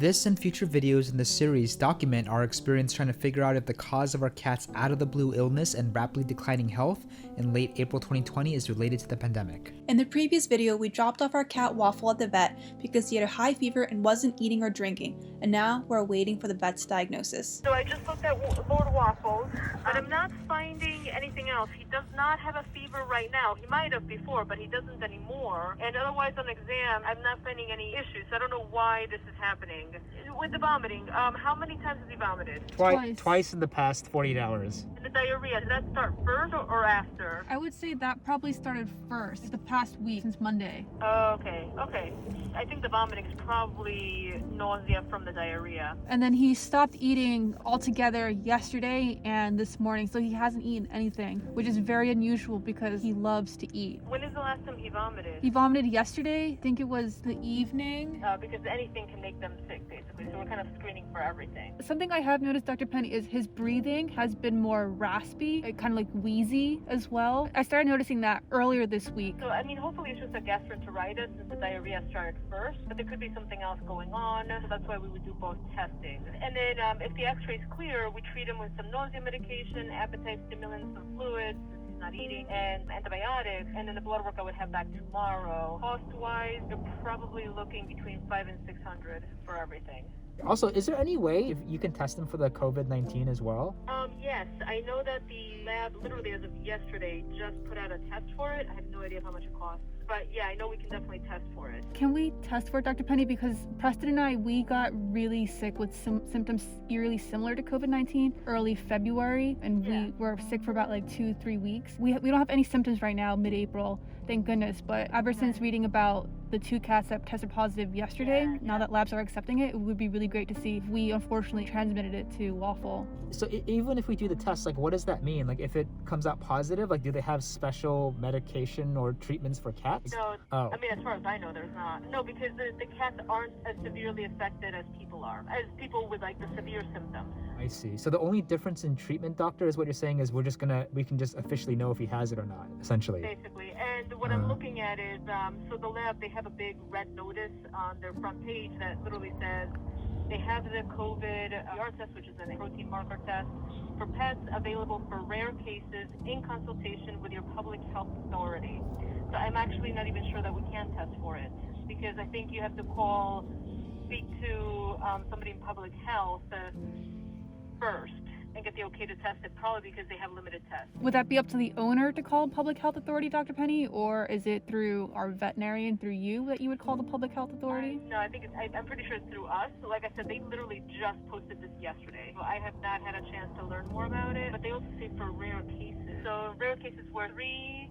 This and future videos in the series document our experience trying to figure out if the cause of our cat's out of the blue illness and rapidly declining health in late April 2020 is related to the pandemic. In the previous video, we dropped off our cat Waffle at the vet because he had a high fever and wasn't eating or drinking, and now we're waiting for the vet's diagnosis. So I just looked at Lord Waffles, but I'm not finding anything else. He does not have a fever right now. He might have before, but he doesn't anymore. And otherwise on exam, I'm not finding any issues. I don't know why this is happening. With the vomiting, how many times has he vomited? Twice in the past 48 hours. And the diarrhea, did that start first or after? I would say that probably started first, the past week, since Monday. Okay. I think the vomiting is probably nausea from the diarrhea. And then he stopped eating altogether yesterday and this morning, so he hasn't eaten anything, which is very unusual because he loves to eat. When is the last time he vomited? He vomited yesterday, I think it was the evening. Because anything can make them sick, basically, so we're kind of screening for everything. Something I have noticed, Dr. Penny, is his breathing has been more raspy, kind of like wheezy as well. I started noticing that earlier this week. So, hopefully it's just a gastroenteritis since the diarrhea started first, but there could be something else going on, so that's why we would do both testing. And then if the x-ray is clear, we treat him with some nausea medication, appetite stimulants, some fluids, since he's not eating, and antibiotics, and then the blood work I would have back tomorrow. Cost-wise, you're probably looking between $500 and $600 for everything. Also, is there any way if you can test them for the COVID-19 as well? Yes, I know that the lab, literally as of yesterday, just put out a test for it. I have no idea how much it costs. But yeah, I know we can definitely test for it. Can we test for it, Dr. Penny? Because Preston and I, we got really sick with some symptoms eerily similar to COVID-19 early February, and we were sick for about 2-3 weeks. We don't have any symptoms right now, mid-April, thank goodness. But ever since reading about the 2 cats that tested positive yesterday, now that labs are accepting it, it would be really great to see if we unfortunately transmitted it to Waffle. So even if we do the test, what does that mean? If it comes out positive, do they have special medication or treatments for cats? No, Oh. as far as I know, there's not. No, because the cats aren't as severely affected as people are, as people with the severe symptoms. I see. So the only difference in treatment, doctor, is what you're saying is we can just officially know if he has it or not, essentially. Basically. And what I'm looking at is, so the lab, they have a big red notice on their front page that literally says they have the COVID PCR test, which is a protein marker test, for pets available for rare cases in consultation with your public health authority. So I'm actually not even sure that we can test for it because I think you have to speak to somebody in public health first and get the okay to test it, probably because they have limited tests. Would that be up to the owner to call public health authority, Dr. Penny, or is it through our veterinarian, through you, that you would call the public health authority? No, I think I'm pretty sure it's through us. So like I said, they literally just posted this yesterday. So I have not had a chance to learn more about it, but they also say for rare cases. So rare cases where 3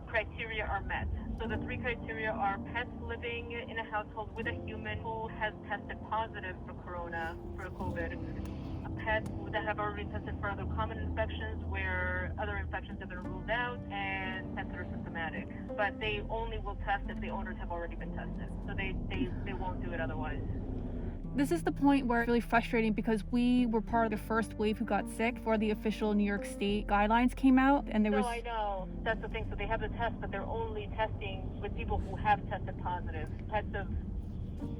criteria are met. So the 3 criteria are pets living in a household with a human who has tested positive for COVID. Pets that have already tested for other common infections where other infections have been ruled out, and pets that are symptomatic. But they only will test if the owners have already been tested. So they won't do it otherwise. This is the point where it's really frustrating because we were part of the first wave who got sick before the official New York State guidelines came out, and there was... No, I know. That's the thing. So they have the test, but they're only testing with people who have tested positive.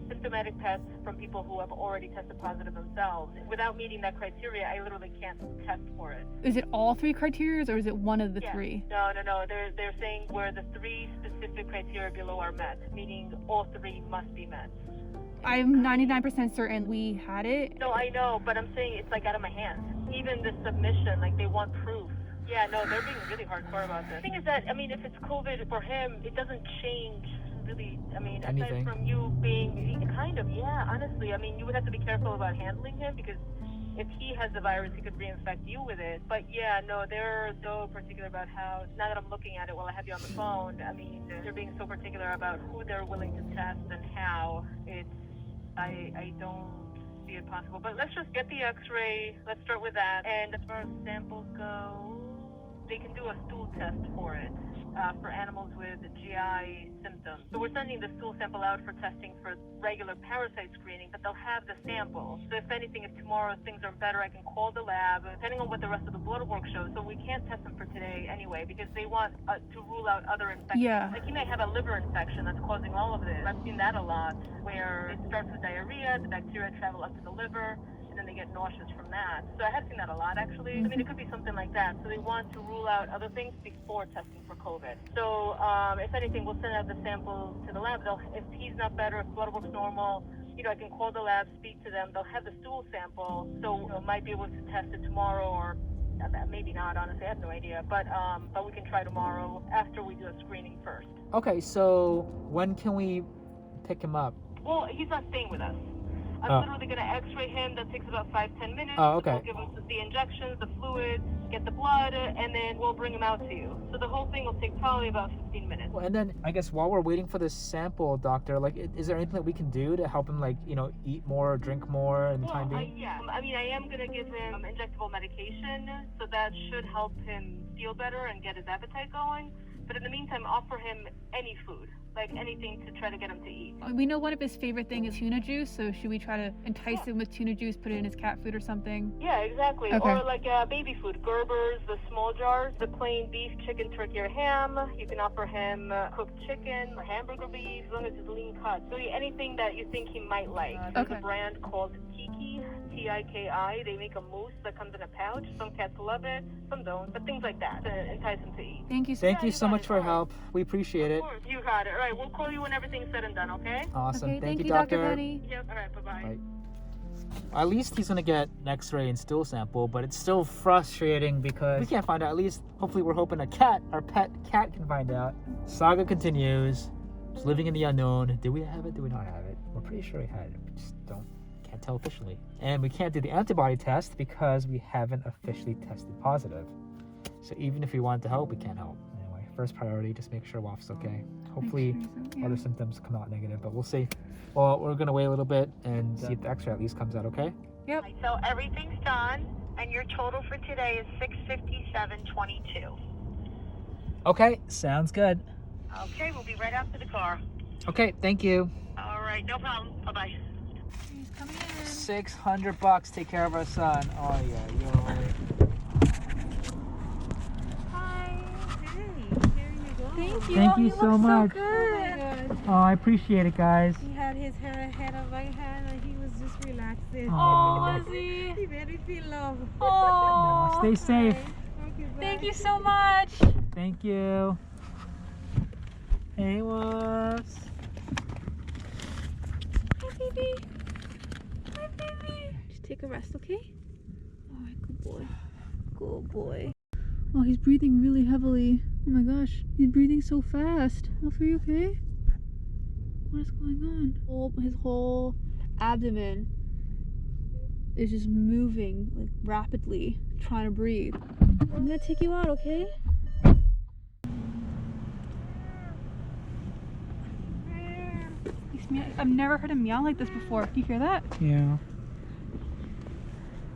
Symptomatic pets from people who have already tested positive themselves. Without meeting that criteria, I literally can't test for it. Is it all 3 criteria, or is it one of the 3? No. They're saying where the 3 specific criteria below are met, meaning all 3 must be met. I'm 99% certain we had it. No, I know, but I'm saying it's out of my hands. Even the submission, they want proof. Yeah, no, they're being really hardcore about this. The thing is that, if it's COVID for him, it doesn't change really, anything. Aside from you being, honestly, you would have to be careful about handling him because if he has the virus, he could reinfect you with it. But yeah, no, they're so particular about how, now that I'm looking at it while I have you on the phone, they're being so particular about who they're willing to test and how. I don't see it possible. But let's just get the x-ray, let's start with that. And as far as samples go, they can do a stool test for it. for animals with GI symptoms. So we're sending the stool sample out for testing for regular parasite screening, but they'll have the sample. So if anything, if tomorrow things are better, I can call the lab, depending on what the rest of the blood work shows. So we can't test them for today anyway, because they want to rule out other infections. Yeah. Like he may have a liver infection that's causing all of this. I've seen that a lot, where it starts with diarrhea, the bacteria travel up to the liver, and then they get nauseous from that. So I have seen that a lot, actually. I mean, it could be something like that. So they want to rule out other things before testing for COVID. So if anything, we'll send out the samples to the lab. If he's not better, if blood work's normal, I can call the lab, speak to them. They'll have the stool sample, so might be able to test it tomorrow, or maybe not, honestly. I have no idea. But we can try tomorrow after we do a screening first. Okay, so when can we pick him up? Well, he's not staying with us. I'm literally going to x-ray him. That takes about 5-10 minutes. Oh, okay. We'll give him the injections, the fluid, get the blood, and then we'll bring him out to you. So the whole thing will take probably about 15 minutes. Well, and then I guess while we're waiting for this sample, doctor, like, is there anything that we can do to help him, like, eat more or drink more in the time being? Yeah. I mean, I am going to give him injectable medication, so that should help him feel better and get his appetite going. But in the meantime, offer him any food, like anything to try to get him to eat. We know one of his favorite things is tuna juice, so should we try to entice him with tuna juice, put it in his cat food or something? Yeah, exactly. Okay. Or like baby food, Gerber's, the small jars, the plain beef, chicken, turkey, or ham. You can offer him cooked chicken or hamburger beef, as long as it's lean cut. So anything that you think he might like. There's Okay. a brand called Tiki, T-I-K-I. They make a mousse that comes in a pouch. Some cats love it, some don't. But things like that to entice him to eat. Thank you so Thank much. you so much for your help. We appreciate it. Of course, you got it. All right, we'll call you when everything's said and done, okay? Awesome. Okay, thank you, Dr. Penny. Yep, all right, bye-bye. Bye. At least he's gonna get an X-ray and stool sample, but it's still frustrating because we can't find out. At least, hopefully, we're hoping our pet cat can find out. Saga continues. Just living in the unknown. Do we have it? Do we not have it? We're pretty sure we had it. We just can't tell officially. And we can't do the antibody test because we haven't officially tested positive. So even if we wanted to help, we can't help. Anyway, first priority, just make sure Waff's okay. Hopefully, other symptoms come out negative, but we'll see. Well, we're gonna wait a little bit and see if the X-ray at least comes out okay. Yep. So everything's done, and your total for today is $657.22. Okay, sounds good. Okay, we'll be right out to the car. Okay, thank you. All right, no problem. Bye-bye. He's coming in. $600, take care of our son. Oh yeah, Hi. Hey, here you go. Thank you. Thank Oh, you he so looks much. So Oh good. my God. Oh, I appreciate it, guys. He had his head on my hand and he was just relaxing. Oh, Lizzie. He made me feel love. Oh. Stay safe. Okay, bye. Thank you so much. Thank you. Hey, Woofs. Hi, baby. Hi, baby. Just take a rest, okay? All right, good boy. Good boy. Oh, he's breathing really heavily. Oh my gosh, he's breathing so fast. Alfie, are you okay? What is going on? His whole abdomen is just moving like rapidly, trying to breathe. I'm gonna take you out, okay? I've never heard him meow like this before. Do you hear that? Yeah.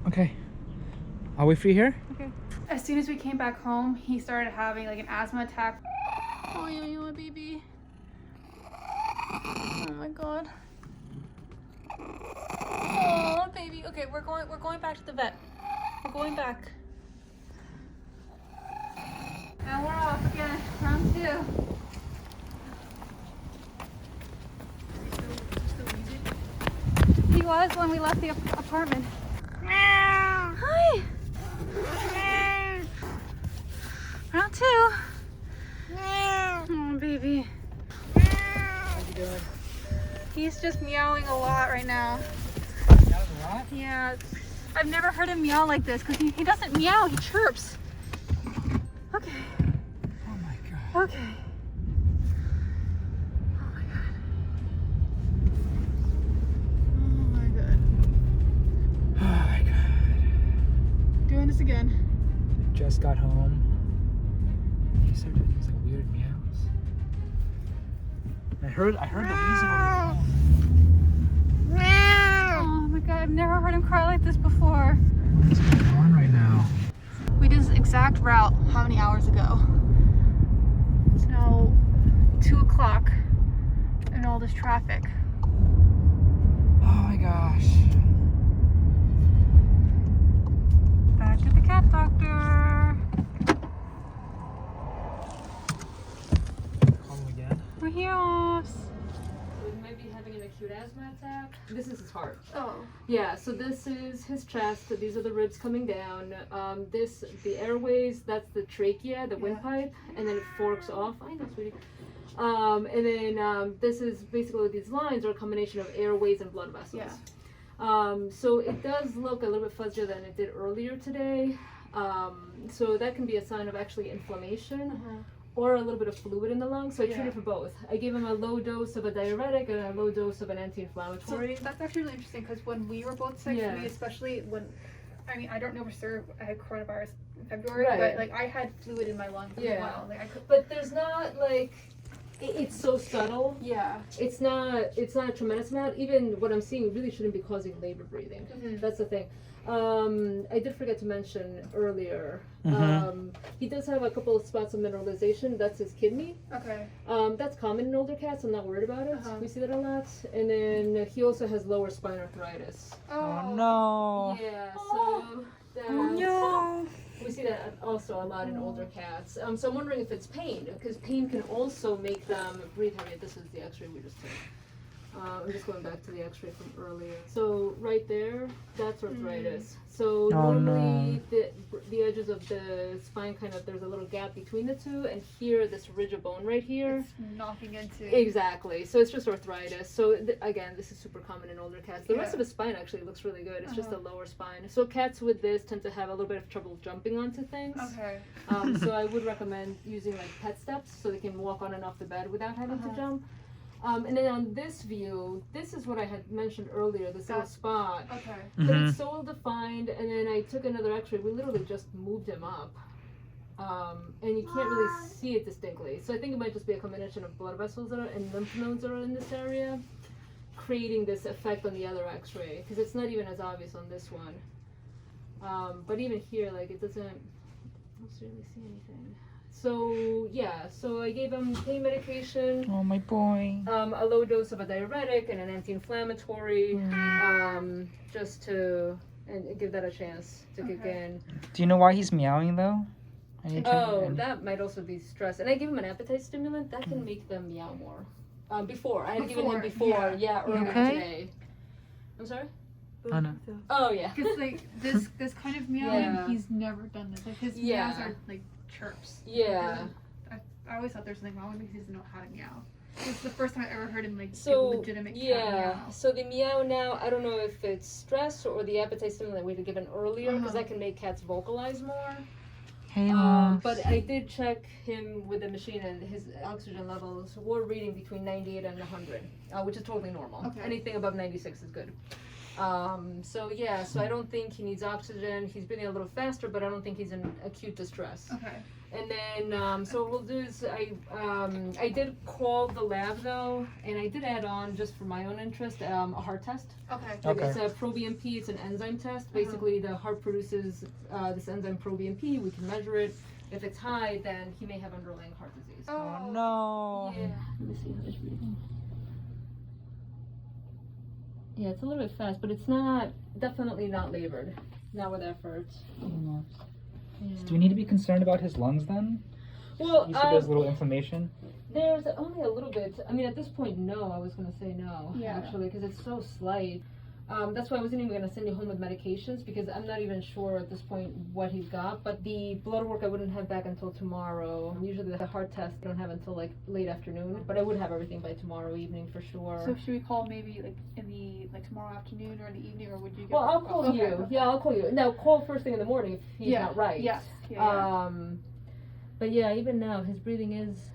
Okay. I'll wait for you here. Okay. As soon as we came back home, he started having like an asthma attack. Oh, my baby. Oh my god. Oh, baby. Okay, we're going back to the vet. We're going back. And we're off again. Round 2. He was when we left the apartment. Hi. Round 2. Oh, baby. How you doing? He's just meowing a lot right now. That was a lot? Yeah. I've never heard him meow like this because he doesn't meow, he chirps. Okay. Oh my god. Okay. Oh my god. Oh my god. Doing this again. Just got home. He started doing these like weird meows. I heard the wheezing over the phone. Oh my god, I've never heard him cry like this before. What's going on right now? We did this exact route how many hours ago? now 2 o'clock and all this traffic. Oh my gosh. Back at the cat doctor. Call him again. We're here. So he might be having an acute asthma attack. This is his heart. Oh. Yeah, so this is his chest. These are the ribs coming down. The airways, that's the trachea, the windpipe, and then it forks off. I know, sweetie. And then this is basically these lines are a combination of airways and blood vessels. Yeah. So it does look a little bit fuzzier than it did earlier today. So that can be a sign of actually inflammation. Or a little bit of fluid in the lungs, so I treated for both. I gave him a low dose of a diuretic and a low dose of an anti-inflammatory. So that's actually really interesting because when we were both sick, Yeah. we especially when, I mean, I don't know for sure I had coronavirus in February, Right. but like I had fluid in my lungs as well. Like I could. But there's not like, it's so subtle. Yeah. It's not a tremendous amount. Even what I'm seeing really shouldn't be causing labor breathing. That's the thing. I did forget to mention earlier, he does have a couple of spots of mineralization. That's his kidney. Okay. That's common in older cats. I'm not worried about it. We see that a lot. And then he also has lower spine arthritis. Oh no. Yeah, so that's, we see that also a lot in older cats. So I'm wondering if it's pain, because pain can also make them breathe heavy. This is the x-ray we just took. I'm just going back to the x-ray from earlier. So right there, that's arthritis. So normally the edges of the spine kind of, there's a little gap between the two, and here, this ridge of bone right here. It's knocking into. Exactly. So it's just arthritis. So again, this is super common in older cats. The rest of the spine actually looks really good. It's just the lower spine. So cats with this tend to have a little bit of trouble jumping onto things. Okay. So I would recommend using like pet steps so they can walk on and off the bed without having to jump. And then on this view, this is what I had mentioned earlier, this little spot. Okay. But it's so well defined, and then I took another x-ray. We literally just moved him up. And you can't really see it distinctly. So I think it might just be a combination of blood vessels that are, and lymph nodes that are in this area, creating this effect on the other x-ray, because it's not even as obvious on this one. But even here, like, it doesn't really see anything. So yeah, so I gave him pain medication. Oh my boy. A low dose of a diuretic and an anti-inflammatory, just to give that a chance to kick in. Do you know why he's meowing though? That might also be stress. And I gave him an appetite stimulant that can make them meow more. I had given him before, earlier today. I'm sorry. Oh no. Oh yeah. Because like this kind of meowing, he's never done this. Like his meows are like chirps. Yeah. I always thought there's something wrong with him because he doesn't know how to meow. It's the first time I ever heard him like give legitimate cat meow. So the meow now, I don't know if it's stress or the appetite stimulant we had given earlier, because that can make cats vocalize more. Hey mom. But I did check him with the machine, and his oxygen levels were reading between 98 and 100, which is totally normal. Okay. Anything above 96 is good. So I don't think he needs oxygen. He's breathing a little faster, but I don't think he's in acute distress. Okay. And then, so what we'll do is I did call the lab though, and I did add on, just for my own interest, a heart test. Okay. It's a pro-BNP, it's an enzyme test. Basically, the heart produces this enzyme pro-BNP. We can measure it. If it's high, then he may have underlying heart disease. Oh no. Yeah. Let me see how he's breathing. Yeah, it's a little bit fast, but it's definitely not labored. Not with effort. Yeah. Do we need to be concerned about his lungs then? Well, You said there's a little inflammation. there's only a little bit. I mean, at this point, no. I was gonna say no, actually, because it's so slight. That's why I wasn't even gonna send you home with medications, because I'm not even sure at this point what he's got. But the blood work I wouldn't have back until tomorrow. Usually the heart test I don't have until like late afternoon, but I would have everything by tomorrow evening for sure. So should we call maybe like in the tomorrow afternoon or in the evening, or would you? Well, I'll call you. Okay. Yeah, I'll call you. Now, call first thing in the morning if he's not right. Yes. But yeah, even now his breathing is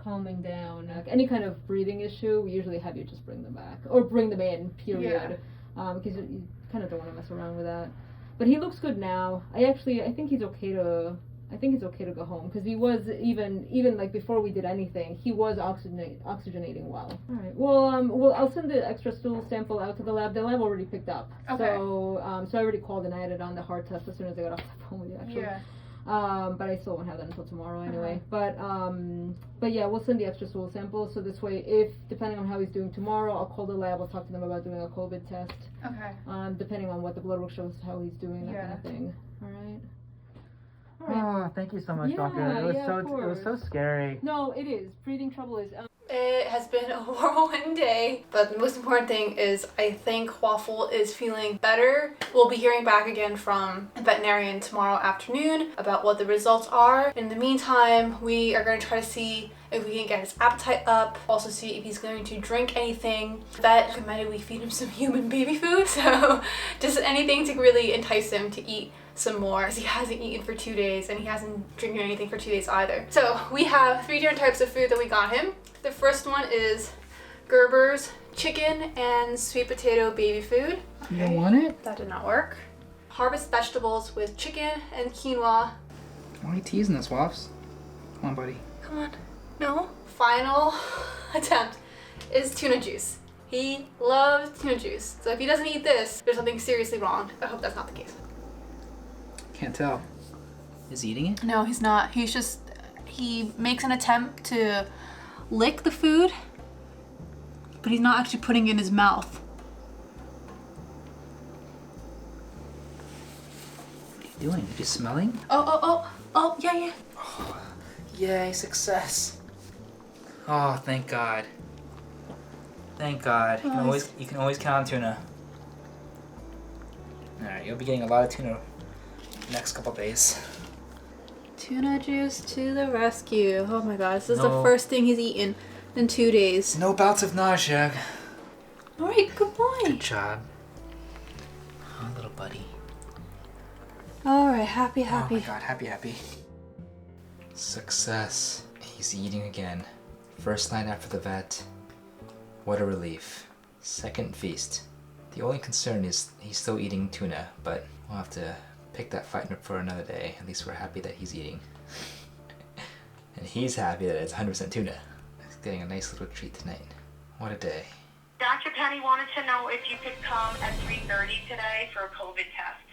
calming down. Any kind of breathing issue, we usually have you just bring them back or bring them in. Period. Because you kind of don't want to mess around with that. But he looks good now. I think he's okay to. I think it's okay to go home, because he was even like before we did anything, he was oxygenating well. All right. Well, I'll send the extra stool sample out to the lab. The lab already picked up. Okay. So I already called and I added on the heart test as soon as I got off the phone with you. Actually. Yeah. But I still won't have that until tomorrow anyway. But yeah, we'll send the extra stool samples. So this way, if depending on how he's doing tomorrow, I'll call the lab. I'll talk to them about doing a COVID test. Okay. Depending on what the blood work shows, how he's doing, that kind of thing. All right. Oh, thank you so much, doctor. It was so scary. No, it is. Breathing trouble is. It has been a whirlwind day, but the most important thing is I think Waffle is feeling better. We'll be hearing back again from a veterinarian tomorrow afternoon about what the results are. In the meantime, we are going to try to see if we can get his appetite up, also see if he's going to drink anything. The vet recommended we feed him some human baby food, so just anything to really entice him to eat some more, because he hasn't eaten for 2 days and he hasn't drinking anything for 2 days either. So we have 3 different types of food that we got him. The first one is Gerber's chicken and sweet potato baby food. You don't want it? That did not work. Harvest vegetables with chicken and quinoa. Why are you teasing us, Wops? Come on, buddy. Come on. No. Final attempt is tuna juice. He loves tuna juice. So if he doesn't eat this, there's something seriously wrong. I hope that's not the case. Can't tell. Is he eating it? No, he's not. He makes an attempt to lick the food, but he's not actually putting it in his mouth. What are you doing? You just smelling? Oh, yeah. Oh, yay, success. Oh, thank God. Thank God. You can always count on tuna. Alright, you'll be getting a lot of tuna next couple days. Tuna juice to the rescue. Oh my God, this is the first thing he's eaten in 2 days. No bouts of nausea. All right, good boy. Good job. Oh, little buddy. All right, happy. Oh my God, happy. Success. He's eating again. First night after the vet. What a relief. Second feast. The only concern is he's still eating tuna, but we'll have to pick that fight for another day. At least we're happy that he's eating. And he's happy that it's 100% tuna. He's getting a nice little treat tonight. What a day. Dr. Penny wanted to know if you could come at 3:30 today for a COVID test.